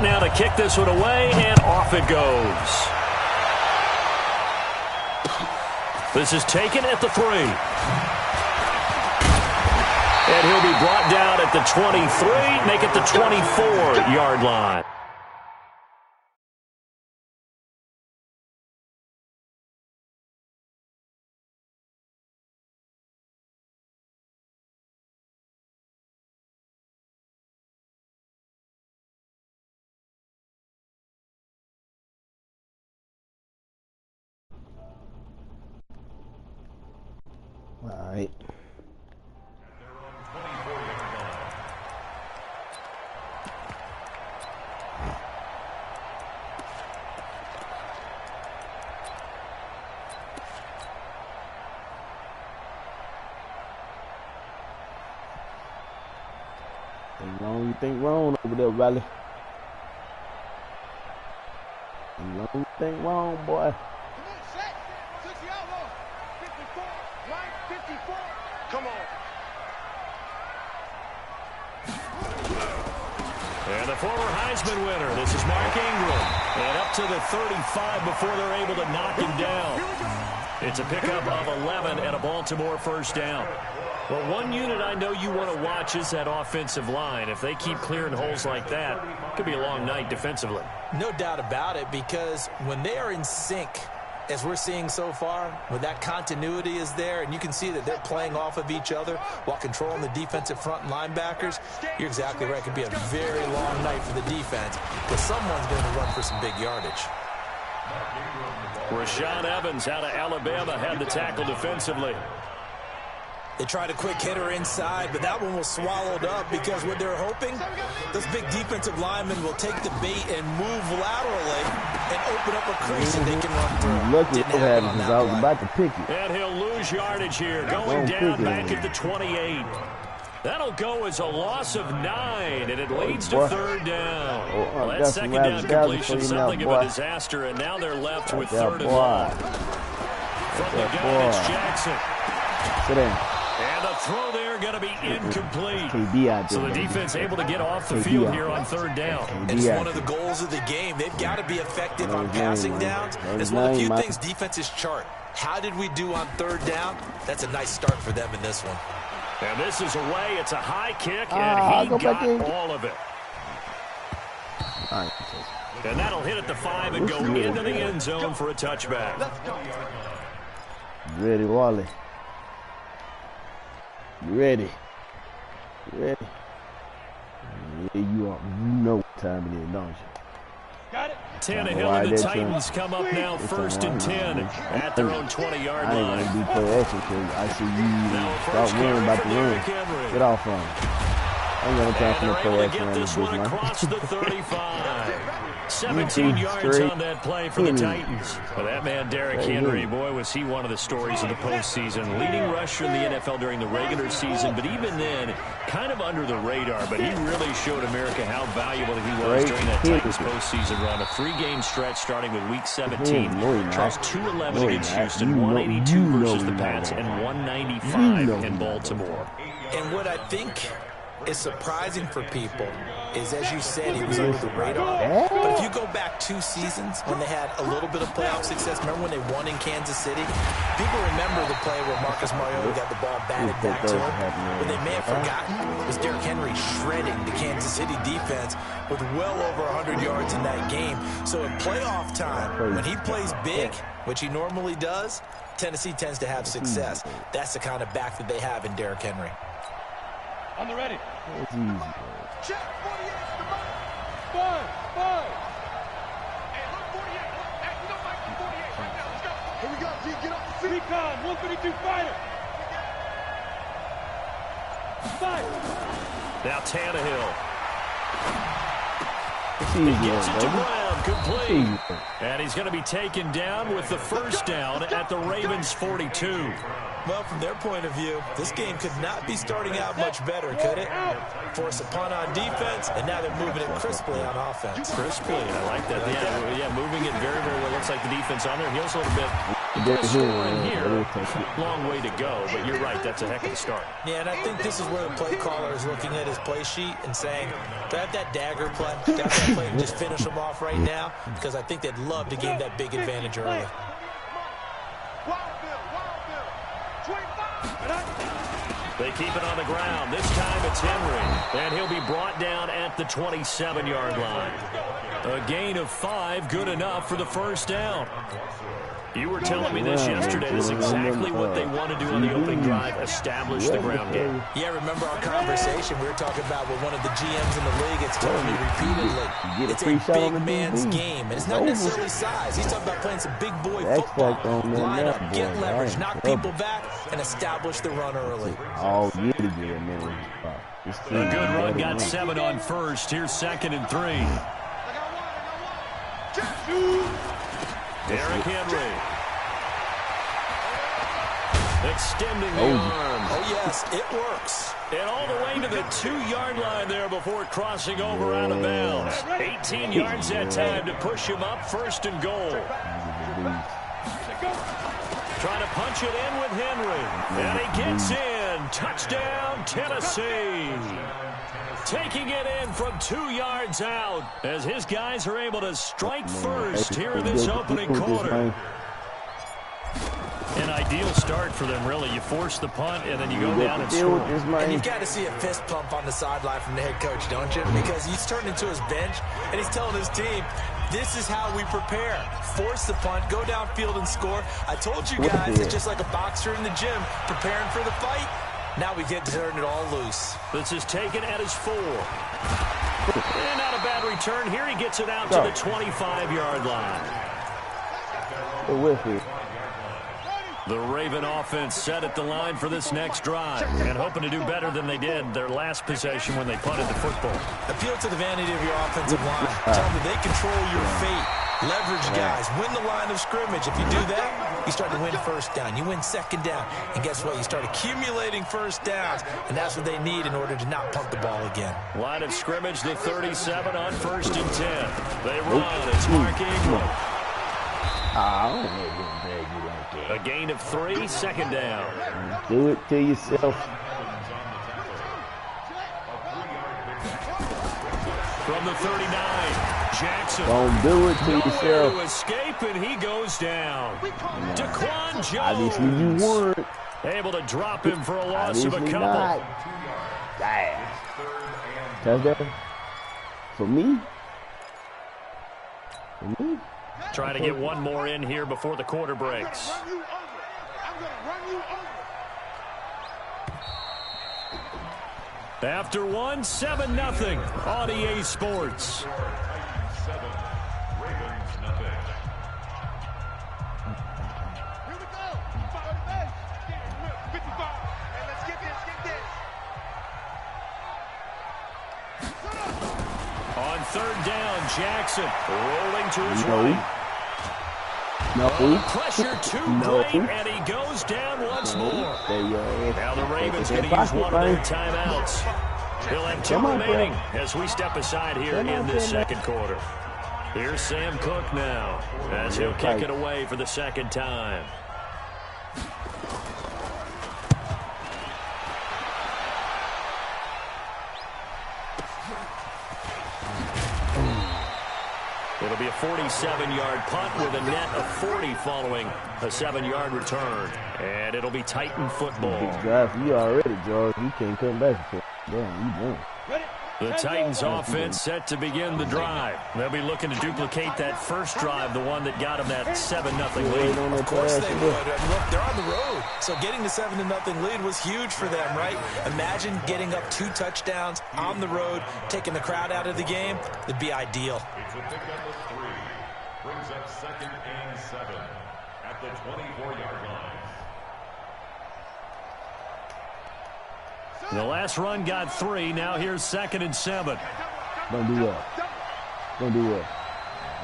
now to kick this one away, and off it goes. This is taken at the 3. And he'll be brought down at the 23, make it the 24-yard line. All right. You think wrong over there, Riley. You think wrong, boy. Come on. And the former Heisman winner, this is Mark Ingram. And up to the 35 before they're able to knock him down. It's a pickup of 11 and a Baltimore first down. Well, one unit I know you want to watch is that offensive line. If they keep clearing holes like that, it could be a long night defensively. No doubt about it, because when they are in sync, as we're seeing so far, when that continuity is there, and you can see that they're playing off of each other while controlling the defensive front and linebackers, you're exactly right. It could be a very long night for the defense, because someone's going to run for some big yardage. Rashaan Evans out of Alabama had the tackle defensively. They tried a quick hitter inside, but that one was swallowed up because what they're hoping, those big defensive linemen will take the bait and move laterally and open up a crease that they can run through. Lucky it happened because I was about to pick it. And he'll lose yardage here, going down back at the 28. That'll go as a loss of 9, and it leads to third down. Well, that second down completion, something of a disaster, and now they're left with third and long. From the gun, it's Jackson. Sit down. And the throw there going to be incomplete. So the defense able to get off the field here on third down. It's one of the goals of the game. They've got to be effective on passing downs. It's one of the few things defenses chart. How did we do on third down? That's a nice start for them in this one. And this is away. It's a high kick, and he got all of it. And that'll hit at the 5 and go into the end zone for a touchback. Ready, Wally. You ready? You ready? Yeah, you are. You know what time it is, don't you? Got it. Tannehill and the Titans come up now, 1st and 10 at their own 20-yard line. I ain't going to do play action because I see you start worrying about the run. Get off on it. I ain't going to try to play action on this bitch, across the 35. 17 yards on that play for the Titans. Well, that man, Derrick Henry, boy, was he one of the stories of the postseason. Leading rusher in the NFL during the regular season, but even then, kind of under the radar. But he really showed America how valuable he was during that Titans postseason run. A 3-game stretch starting with Week 17. Charles 211 against Houston, 182 versus the Pats, and 195 in Baltimore. And what I think is surprising for people is, as you said, he was under the radar. But if you go back 2 seasons when they had a little bit of playoff success, remember when they won in Kansas City? People remember the play where Marcus Mariota got the ball batted back to him. What they may have forgotten was Derrick Henry shredding the Kansas City defense with well over 100 yards in that game. So at playoff time, when he plays big, which he normally does, Tennessee tends to have success. That's the kind of back that they have in Derrick Henry. On the ready. Check 48. Five. Hey, look 48. Hey, you don't like the 48 right now. Let's go. Here we go. G, get off the seat. Recon, 132 fighter. Fight. Now Tannehill. He gets it to Brown, complete. And he's going to be taken down with the first down at the Ravens' 42. Well, from their point of view, this game could not be starting out much better, could it? Force a punt on defense, and now they're moving it crisply on offense. Crisply, I like that. Yeah, moving it very, very well. Looks like the defense on their heels a little bit. Good scoring here. Long way to go, but you're right. That's a heck of a start. Yeah, and I think this is where the play caller is looking at his play sheet and saying, do I have that dagger play? Do I have that play and just finish them off right now? Because I think they'd love to gain that big advantage early. They keep it on the ground. This time it's Henry, and he'll be brought down at the 27-yard line. A gain of 5, good enough for the first down. You were telling me this yesterday. This is exactly what they want to do on the opening drive, establish the ground game. Yeah, remember our conversation? We were talking about what one of the GMs in the league has told me repeatedly. It's a big man's game. And it's not necessarily size. He's talking about playing some big boy football. Line up, get leverage, knock people back, and establish the run early. Oh, you to get a minute. A good run, got 7 on first. Here's 2nd and 3. Derrick Henry. Extending the arm. Oh, yes, it works. And all the way to the 2-yard line there before crossing over out of bounds. 18 yards that time to push him up, 1st and goal. Trying to punch it in with Henry. And he gets in. Touchdown, Tennessee. Taking it in from 2 yards out as his guys are able to strike first here in this opening quarter. An ideal start for them, really. You force the punt, and then you go down and score. And you've got to see a fist pump on the sideline from the head coach, don't you? Because he's turned into his bench, and he's telling his team, this is how we prepare. Force the punt, go downfield and score. I told you guys, it's just like a boxer in the gym preparing for the fight. Now we get to turn it all loose. This is taken at his 4. And not a bad return. Here he gets it out to the 25-yard line. The Raven offense set at the line for this next drive and hoping to do better than they did their last possession when they punted the football. Appeal to the vanity of your offensive line. Tell them they control your fate. Leverage guys. Win the line of scrimmage. If you do that, you start to win 1st down. You win 2nd down. And guess what? You start accumulating 1st downs. And that's what they need in order to not punt the ball again. Line of scrimmage, the 37 on 1st and 10. They run. It's Mark Ingram. A gain of 3, 2nd down. Do it to yourself. From the 39, Jackson. Don't do it to yourself. To escape, and he goes down. Daquan Jones. Obviously you weren't. Able to drop him for a loss of a couple. Damn. Touchdown. For me? For me? Trying to get one more in here before the quarter breaks. After 1, 7-0 on EA Sports. On 3rd down, Jackson rolling to his right. Pressure too great, and he goes down once more. Now the Ravens going to use one of their timeouts. He'll have 2 remaining as we step aside here in this 2nd quarter. Here's Sam Cook now as he'll kick it away for the 2nd time. It'll be a 47-yard punt with a net of 40 following a 7-yard return. And it'll be Titan football. Big drive for you already, George. You can't come back for it. Damn, you won. The Titans offense set to begin the drive. They'll be looking to duplicate that first drive, the one that got them that 7-0 lead. Of course they would. Look, they're on the road. So getting the 7-0 lead was huge for them, right? Imagine getting up 2 touchdowns on the road, taking the crowd out of the game. It'd be ideal. Brings up 2nd and 7 at the 24-yard line. The last run got 3. Now here's 2nd and 7. Don't do that. Don't do that.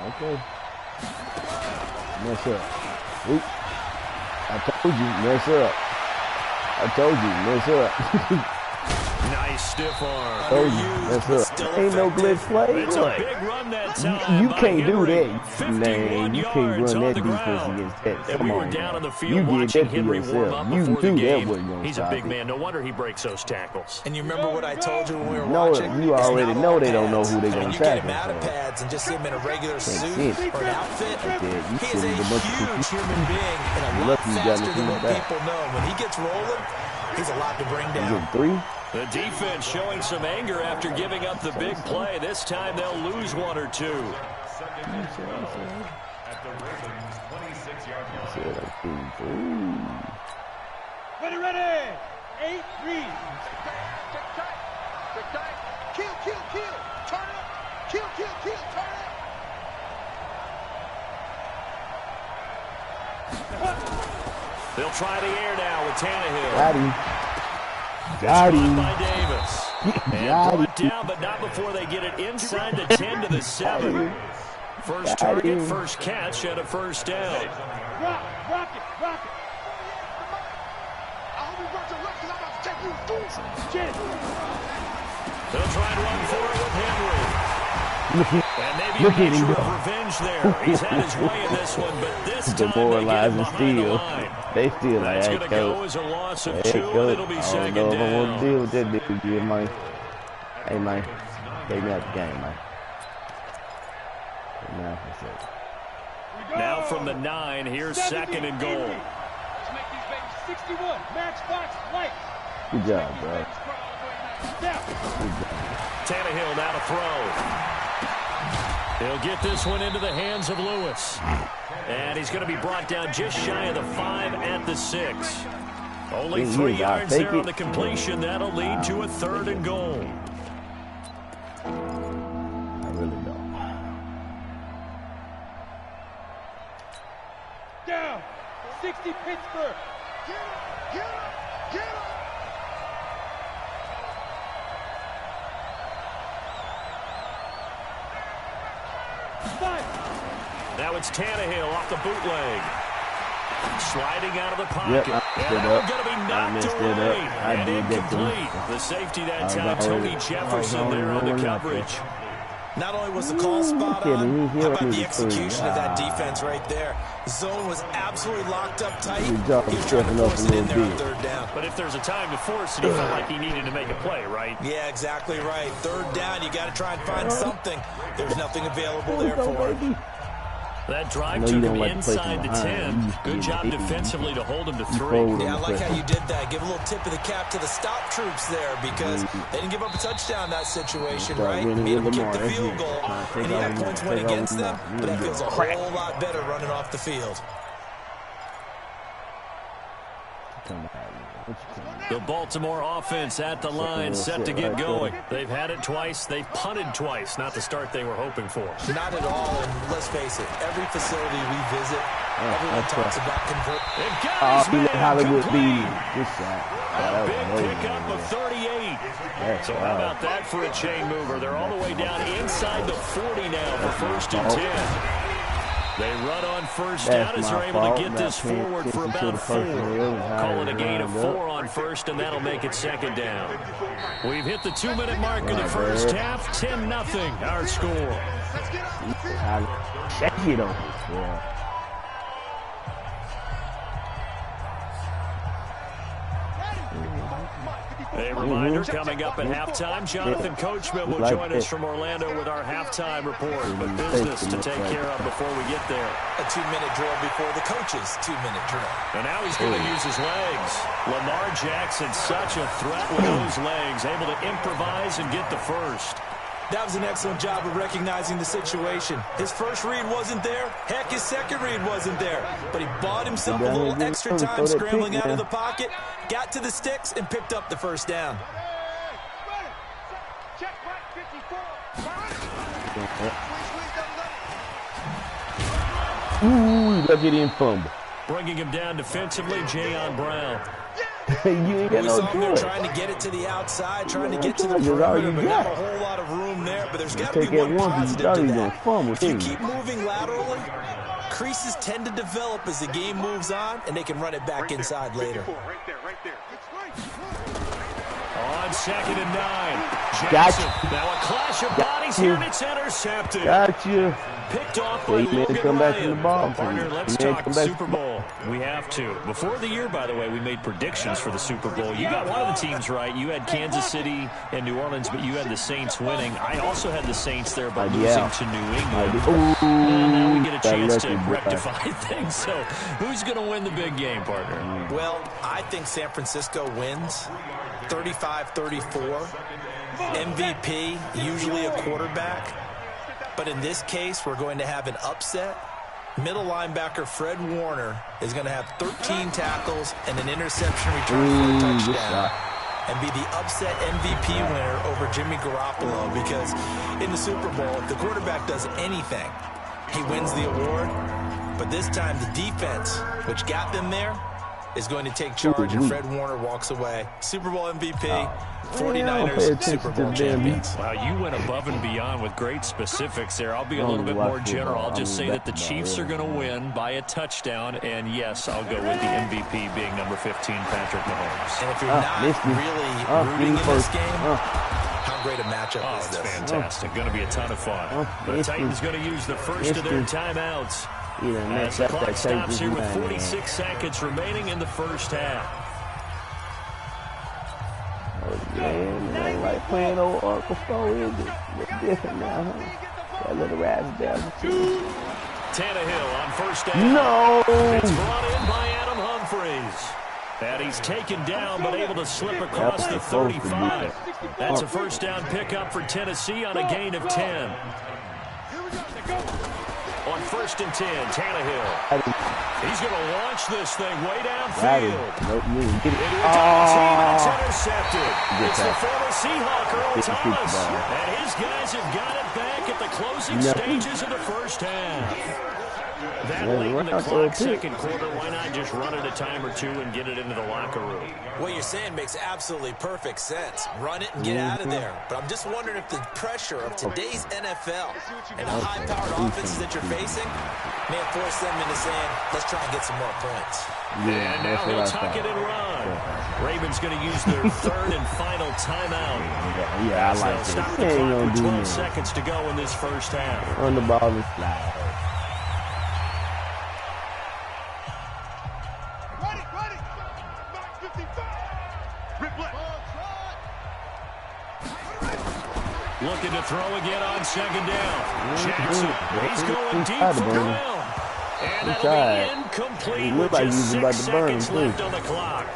Okay. Mess up. Oop. I told you, mess up. I told you, mess up. Nice stiff arm. Oh, that's up. Ain't no glitch play. It's a big run that time. You can't do that. 51 You can't yards run on that the defense ground. against that. And Come we were on, down on the man. field You did watching that to Henry warm yourself. up You before the knew that game. wasn't gonna He's a stop big it. man. No wonder he breaks those tackles. And you remember what I told you when we were No, watching? you It's already not know all they don't know pads. who they And gonna when you get him tackle, out of so. pads and just see him in a regular suit it. or an outfit, You he is shouldn't a have much huge human being and a lot lucky you got faster him than in what the back. people know. When he gets rolling, he's a lot to bring You down. get 3? The defense showing some anger after giving up the big play. This time they'll lose 1 or 2. At the Ravens' 26-yard line. Ready. 8-3. Kill. Turn it up. Kill. Turn it up. They'll try the air now with Tannehill. Got him. Got him. By Davis. And Got brought him. down, but not before they get it inside the 10 to the 7. First target, first catch, and a first down. Rock it. I hope you brought your left because I'm about to take you through. Shit. They'll try and run for it with Henry. And maybe Look a at him picture go. of revenge there. He's had his way in this one, but this time they get him Demoralizing behind the steal. line. They still like, That's hey, going to go coach. as a loss of Hey, 2, and coach. it'll be I don't second know if I want to down. deal with that nigga again, man. Hey, man. Take me out the game, man. Take me out for a second. Now from the 9, here's second and goal. Let's make these babies 61. Matchbox light. Good job, bro. Tannehill now to throw. He'll get this one into the hands of Lewis. And he's going to be brought down just shy of the 5 at the 6. Only 3 yards there on the completion. That'll lead to a 3rd and goal. I really don't. Down. 60 Pittsburgh. Get up. Now it's Tannehill off the bootleg. Sliding out of the pocket. Yep, and up. going to be I knocked messed it away. up. I And did that incomplete. The safety that was time, already- Tony Jefferson there on the rolling out there. coverage. Not only was the call spot Ooh, on, he how about hit the me execution of that too. defense right there? Zone was absolutely locked up tight. Good job He was trying to stepping up force a it in little there on bit. 3rd down. But if there's a time to force it, he felt like he needed to make a play, right? Yeah, exactly right. 3rd down, you got to try and find something. There's nothing available there for him. That I drive know took you him don't like to play inside from the behind. 10. You used to Good be job in the 80s. defensively to hold him to 3. fold. Yeah, I like how you did that. Give a little tip of the cap to the stop troops there because they didn't give up a touchdown in that situation, Start right? winning Made them with kick Lamar. the That's field it. goal. Trying to take And yeah, over points Lamar. went Take over against them, Lamar. but that You feels a crack. whole lot better running off the field. The Baltimore offense at the line, set to get going. They've had it twice. They've punted twice. Not the start they were hoping for. Not at all, and let's face it, every facility we visit, everyone talks about convert. They've got his man Hollywood complete. beat. Good shot. A big pickup of 38. So how about that for a chain mover? They're all the way down inside the 40 now for 1st and 10. They run on first down as they're able to get this forward for about 4. Call it a gain of 4 on first, and that'll make it 2nd down. We've hit the 2-minute mark in the first half. 10-0 our score. Check it on. Yeah. A reminder coming up at halftime. Jonathan Coachman will join us from Orlando with our halftime report. But business to take care of before we get there. A 2-minute drill before the coach's 2-minute drill. And now he's going to use his legs. Lamar Jackson, such a threat with those legs, able to improvise and get the first. That was an excellent job of recognizing the situation. His first read wasn't there. Heck, his second read wasn't there. But he bought himself a little extra time scrambling out of the pocket, got to the sticks, and picked up the first down. Check right 54. Ooh, look at him fumble. Bringing him down defensively, Jayon Brown. You ain't got We no saw him there choice. trying to get it to the outside, trying to get to the That's all perimeter, you but got. not a whole lot of room there. But there's got to Take be that one one, you positive thought to he was that. gonna fumble, If you too. keep moving laterally, creases tend to develop as the game moves on, and they can run it back inside later. Right there. On 2nd and 9. Gotcha. Now a clash of bodies here, and it's intercepted. Gotcha. Picked off by Logan come back from the Ryan. ball. Partner, let's talk Super Bowl. We have to. Before the year, by the way, we made predictions for the Super Bowl. You got one of the teams right. You had Kansas City and New Orleans, but you had the Saints winning. I also had the Saints there, but losing to New England. And now we get a chance to rectify things. So who's going to win the big game, partner? Well, I think San Francisco wins 35-34. MVP, usually a quarterback. But in this case, we're going to have an upset. Middle linebacker Fred Warner is going to have 13 tackles and an interception return for a touchdown and be the upset MVP winner over Jimmy Garoppolo, because in the Super Bowl, if the quarterback does anything, he wins the award. But this time, the defense, which got them there, is going to take charge, and Fred Warner walks away. Super Bowl MVP, 49ers Super Bowl champions. Wow, you went above and beyond with great specifics there. I'll be a little bit more general. I'll just say that the Chiefs are going to win by a touchdown, and yes, I'll go with the MVP being number 15, Patrick Mahomes. And if you're not really rooting in this game, how great a matchup is this? It's fantastic. Going to be a ton of fun. The Titans going to use the first of their timeouts. As the clock stops here with 46 seconds remaining in the first half. Oh, man, like playing old Oracle 4, is it? It's different now, huh? Got a little raspberry, too. Tannehill on first down. No! It's brought in by Adam Humphries. And he's taken down, but able to slip across the 35. That's a first down pickup for Tennessee on a gain of 10. On 1st and 10, Tannehill. He's going to launch this thing way downfield. Into the Titans team, and it's intercepted. It's the former Seahawk, Earl Thomas. And his guys have got it back at the closing stages of the first half. That late in the clock, second quarter, why not just run it a time or two and get it into the locker room? What you're saying makes absolutely perfect sense. Run it and get out of there. But I'm just wondering if the pressure of today's NFL and the high-powered offenses that you're facing may force them into saying, let's try and get some more points. Yeah, and now he'll tuck it and run. Ravens going to use their third and final timeout. Yeah, I like it. Stop the clock with 12 seconds to go in this first half. On the ball and slide. Looking to throw again on second down. Jackson, he's going deep for Brown. And that'll be incomplete with just 6 seconds left on the clock.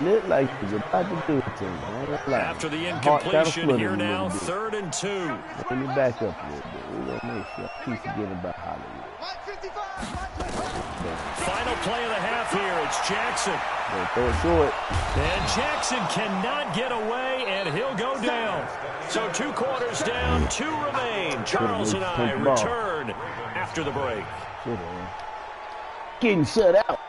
Look like he's about to do it to him. After the incompletion, here now, 3rd and 2. Let me back up a little bit. We're going to make sure I keep forgetting about Hollywood. Final play of the half here. It's Jackson. Throw it short. And Jackson cannot get away, and he'll go down. So 2 quarters down, 2 remain. Charles and I return after the break. Getting shut out.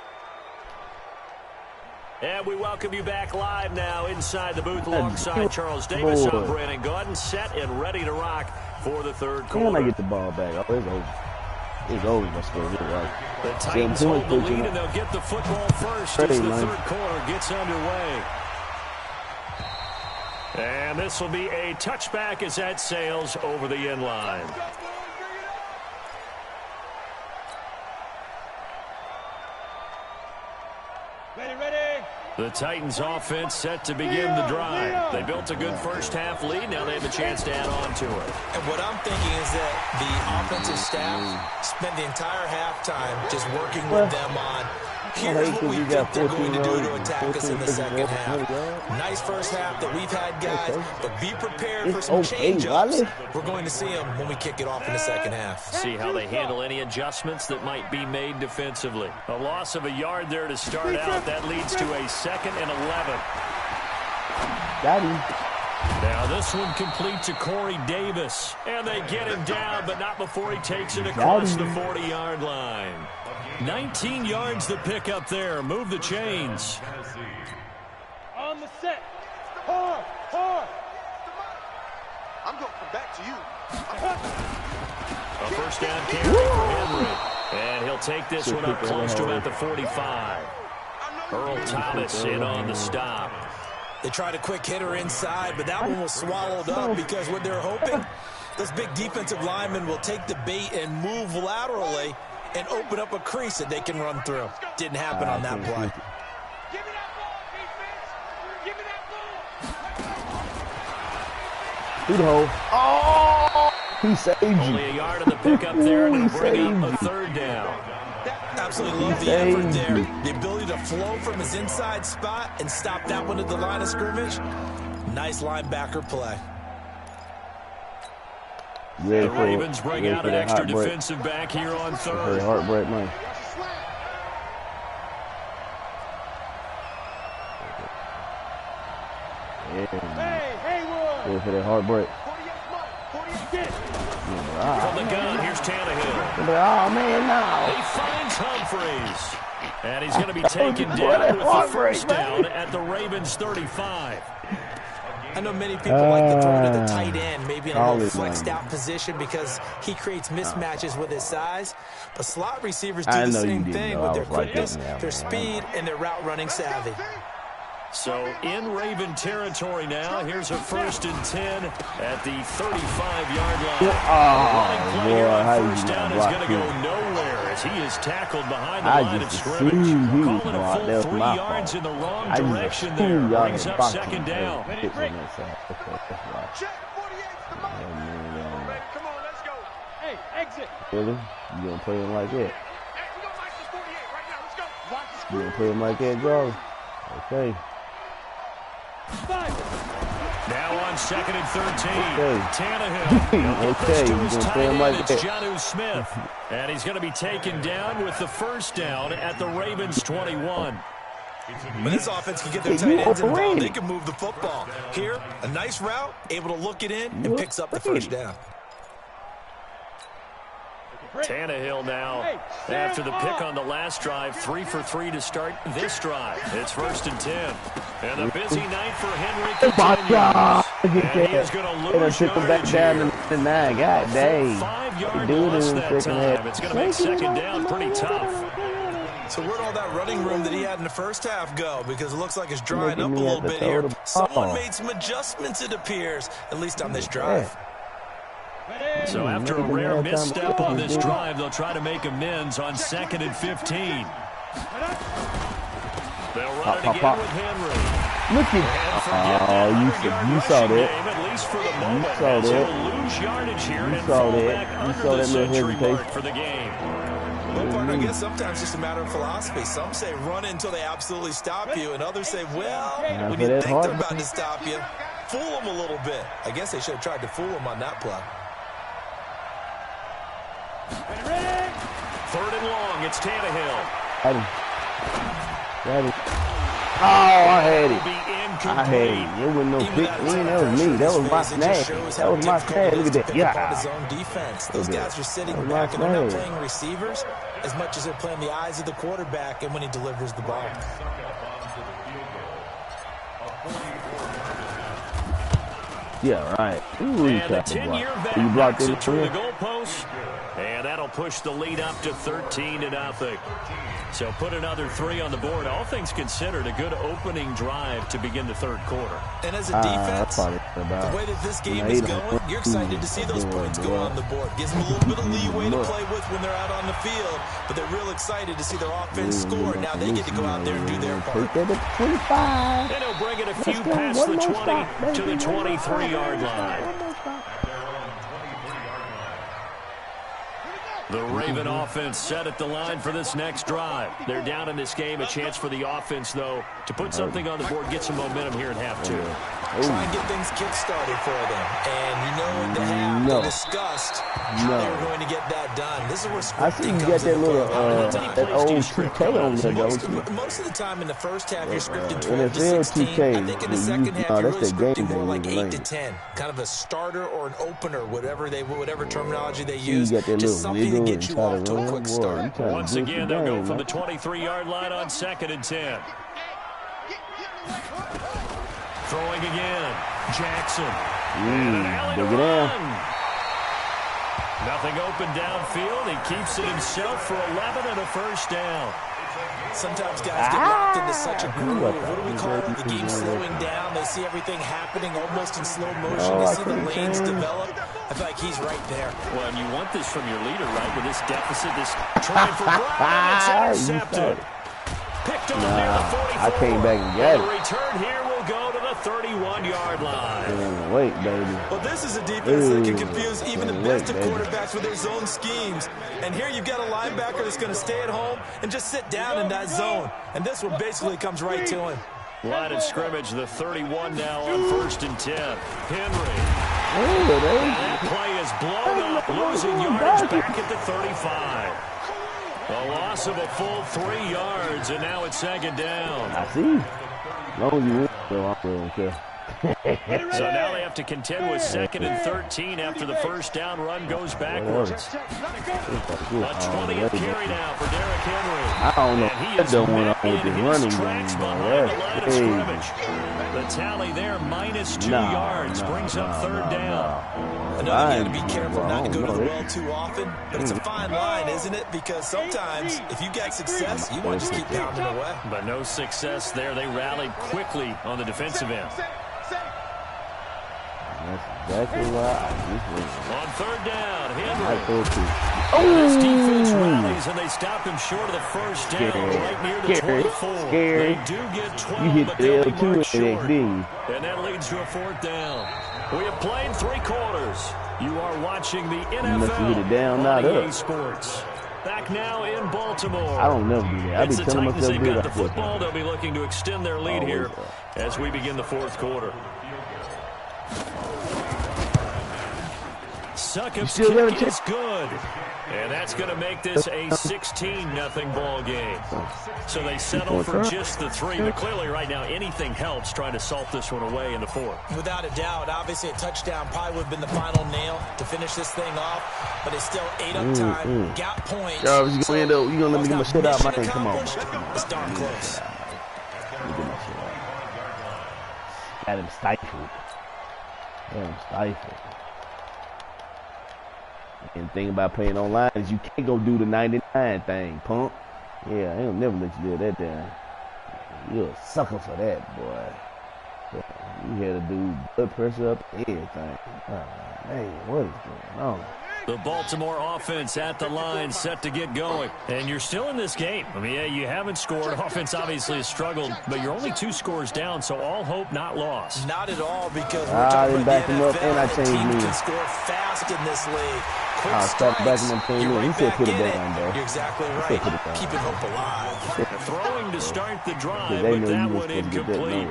And we welcome you back live now inside the booth alongside Charles Davis. I'm Brandon Gordon, set and ready to rock for the third quarter. When I get the ball back, oh, it's over. It's over. Let's go. Right. The Titans hold the lead, and they'll get the football first as the third quarter gets underway. And this will be a touchback as that sails over the end line. The Titans offense set to begin the drive. They built a good first half lead. Now they have a chance to add on to it. And what I'm thinking is that the offensive staff spent the entire halftime just working with them on, here's what we think they're going to do to attack us in the second half. Nice first half that we've had, guys, but be prepared for some change-ups. We're going to see them when we kick it off in the second half. See how they handle any adjustments that might be made defensively. A loss of a yard there to start out. That leads to a 2nd and 11. Got him. Now this one complete to Corey Davis. And they get him down, but not before he takes it across the 40-yard line. 19 yards the pick up there. Move the chains. On the set. Hard. I'm going to come back to you. A first down carry for Henry. And he'll take this one up close to about the 45. Earl Thomas in on the stop. They tried a quick hitter inside, but that one was swallowed up because what they're hoping, those big defensive linemen will take the bait and move laterally and open up a crease that they can run through. Didn't happen on that play. Give me that ball, defense. Give me that ball. Through the hole. Oh! He saved you. Only a yard in the pickup there, and it'll bring up a third down. Absolutely love the effort there. The ability to flow from his inside spot and stop that one at the line of scrimmage. Nice linebacker play. The Ravens bring out an extra defensive back here on third. Heartbreak, man. Hey, Haywood. For that heartbreak. From the gun, here's Tannehill. Oh, man, no. He finds Humphreys. And he's going to be taken down with the first down at the Ravens 35. I know many people like to throw to the tight end, maybe in a little flexed out position because he creates mismatches with his size. But slot receivers do the same thing with their quickness, their speed, and their route running savvy. So in Raven territory now. Here's a 1st and 10 at the 35-yard line. Oh, the boy, how first you down is going to go nowhere as he is tackled behind the line of scrimmage. Calling a full 3 yards in the wrong direction there. Brings up 2nd down. Check 48's the mark. Come on, let's go. Hey, exit. Really? You gonna play him like that? Hey, we gonna march the 48 right now. Let's go. Watch the You screen. gonna play him like that, Joe? Okay. Now on 2nd and 13. Okay. Tannehill. Okay, To you his gonna tight play him end, like it's that? Jonnu Smith. And he's going to be taken down with the first down at the Ravens 21. When this offense can get their tight ends involved, they can move the football. Here, a nice route, able to look it in, and picks up the first down. Tannehill now, after the pick on the last drive, 3 for 3 to start this drive. It's 1st and 10. And a busy night for Henry continues. And he is going to lose yardage here. God dang. 5-yard loss that time. It's going to make 2nd down pretty tough. So where'd all that running room that he had in the first half go? Because it looks like it's drying up a little bit here. Someone made some adjustments, it appears, at least on this drive. So after a rare misstep on this drive, they'll try to make amends on 2nd and 15. They'll run it again with Henry. Look at you saw that. At least for the moment, you saw that. Lose yardage here and saw fall that. back You under saw the that little century mark hesitation. for the game. Well, partner, I guess sometimes it's just a matter of philosophy. Some say run until they absolutely stop you, and others say, well, when you think they're about to stop you, fool them a little bit. I guess they should have tried to fool them on that play. 3rd and long, it's Tannehill. Oh, I had it. Be I had it. There wasn't no pick. That was me. That was my snag. That was my snag. Look at that. Yeah. His own defense. Those guys are sitting back and they're not playing receivers as much as they're playing the eyes of the quarterback and when he delivers the ball. Yeah, right. Ooh, And the 10-year vet you blocked knocks it it through the through. goalpost. And that'll push the lead up to 13-0. So put another 3 on the board. All things considered, a good opening drive to begin the 3rd quarter. And as a defense, the way that this game is going, you're excited to see those points go on the board. Gives them a little bit of leeway to play with when they're out on the field, but they're real excited to see their offense score. Now they get to go out there and do their part. Take that at 25. And he'll bring it a few past the 20 to the 23-yard line. The Raven offense set at the line for this next drive. They're down in this game. A chance for the offense, though, to put something on the board, get some momentum here at half 2. Try and get things kick-started for them. And you know what they have. They discussed how they were going to get that done. This is where scripting comes into play. that old 2K on there, though. Most of the time in the first half, you're scripted 12 to 16. 2K, I think in the second half, you're really scripting more like 8 to game. 10. Kind of a starter or an opener, whatever terminology they use. You got that Just little something to wiggle get and you try off to to a run. quick Boy, start. Once again, they'll go from the 23-yard line on 2nd and 10. Throwing again. Jackson. And an alley run. Nothing open downfield. He keeps it himself for 11 and a first down. Sometimes guys get locked into such a groove. What do we call it? The game slowing down. They see everything happening almost in slow motion. They see the lanes develop. I feel like he's right there. Well, and you want this from your leader, right? With this deficit, this trying for Brown, it's intercepted. Picked off near the 44. I came back and got it. The return here will go to the 31-yard line. Wait, baby. Well, this is a defense that can confuse even the best of quarterbacks with their zone schemes. And here you've got a linebacker that's going to stay at home and just sit down in that zone. And this one basically comes right to him. Line of scrimmage, the 31 now on 1st and 10. Henry. That play is blown up, losing yardage back at the 35. A loss of a full 3 yards, and now it's 2nd down. I see. As long as you win, so I don't care. So now they have to contend with 2nd and 13 after the first down run goes backwards. A 20th carry now for Derrick Henry. I don't know. That don't went up with the running game, bro. The tally there, -2 yards, brings up 3rd down. I know you got to be careful not to go to the well too often, but it's a fine line, isn't it? Because sometimes, if you got success, you want to just keep pounding away. But no success there. They rallied quickly on the defensive end. That's exactly why I just went. On 3rd down, Henry. Oh! This defense rallies, and they stop him short of the first down, right near the 24. They do get 12, you hit but they'll be marked short. And that leads to a 4th down. We have played 3 quarters. You are watching the NFL on EA Sports. Back now in Baltimore. I don't never do that. I be telling myself they've got the football. They'll be looking to extend their lead here as we begin the 4th quarter. Succop's kick is good. And that's going to make this a 16-0 ball game. So they settle for just the 3. But clearly right now anything helps trying to salt this one away in the 4th. Without a doubt, obviously a touchdown probably would have been the final nail to finish this thing off. But it's still 8 up time. Got points. Yo, you're going to let me get my shit out, man. Come on. It's darn close. Got him stifled. And the thing about playing online is you can't go do the 99 thing, punk. Yeah, I don't never let you do that there. You're a sucker for that, boy. You had to do blood pressure up and everything. Oh, man, what is going on? The Baltimore offense at the line, set to get going. And you're still in this game. I mean, yeah, you haven't scored. Offense obviously has struggled, but you're only 2 scores down, so all hope not lost. Not at all, because we're talking about the NFL. The team can score fast in this league. Quick strikes, you're right back in it. You're exactly right. Keeping hope alive. Throwing to start the drive, but that one incomplete.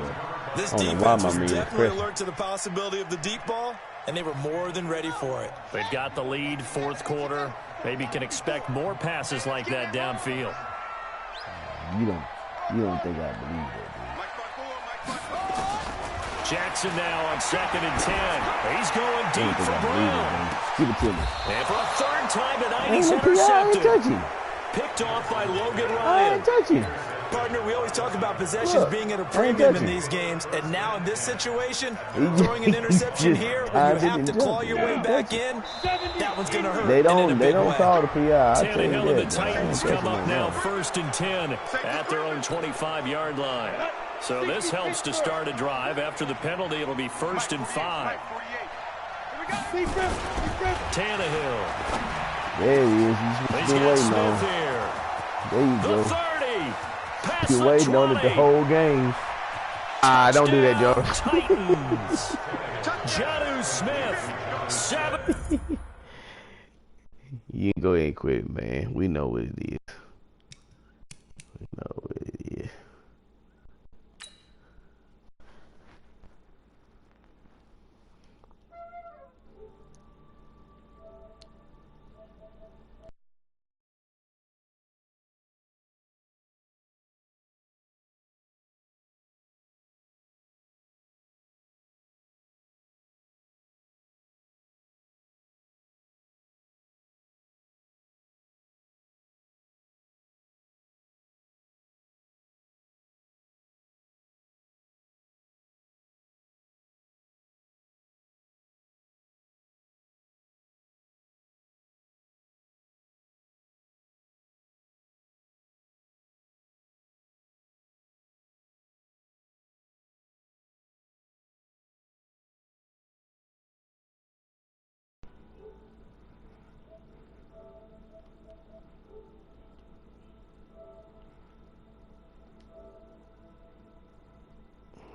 This defense was definitely alert to the possibility of the deep ball, and they were more than ready for it. They've got the lead, 4th quarter. Maybe can expect more passes like that downfield. You don't think I believe that, dude. Jackson now on 2nd and 10. He's going deep for Brown. Give it to me. And for a 3rd time tonight, he's intercepted. Picked off by Logan Ryan. Partner, we always talk about possessions being at a premium in these games, and now in this situation, throwing an interception here when you have to claw your way back in, that one's going to hurt. They don't call the PI. Tannehill and the Titans come up now 1st and 10 at their own 25-yard line. So this helps to start a drive. After the penalty, it'll be 1st and 5. Tannehill. There he is. He's been waiting on. There you go. The 30. You're waiting on it the whole game. Don't do that, Joe. Titans. Jonnu Smith. 7. You can go ahead and quit it, man. We know what it is.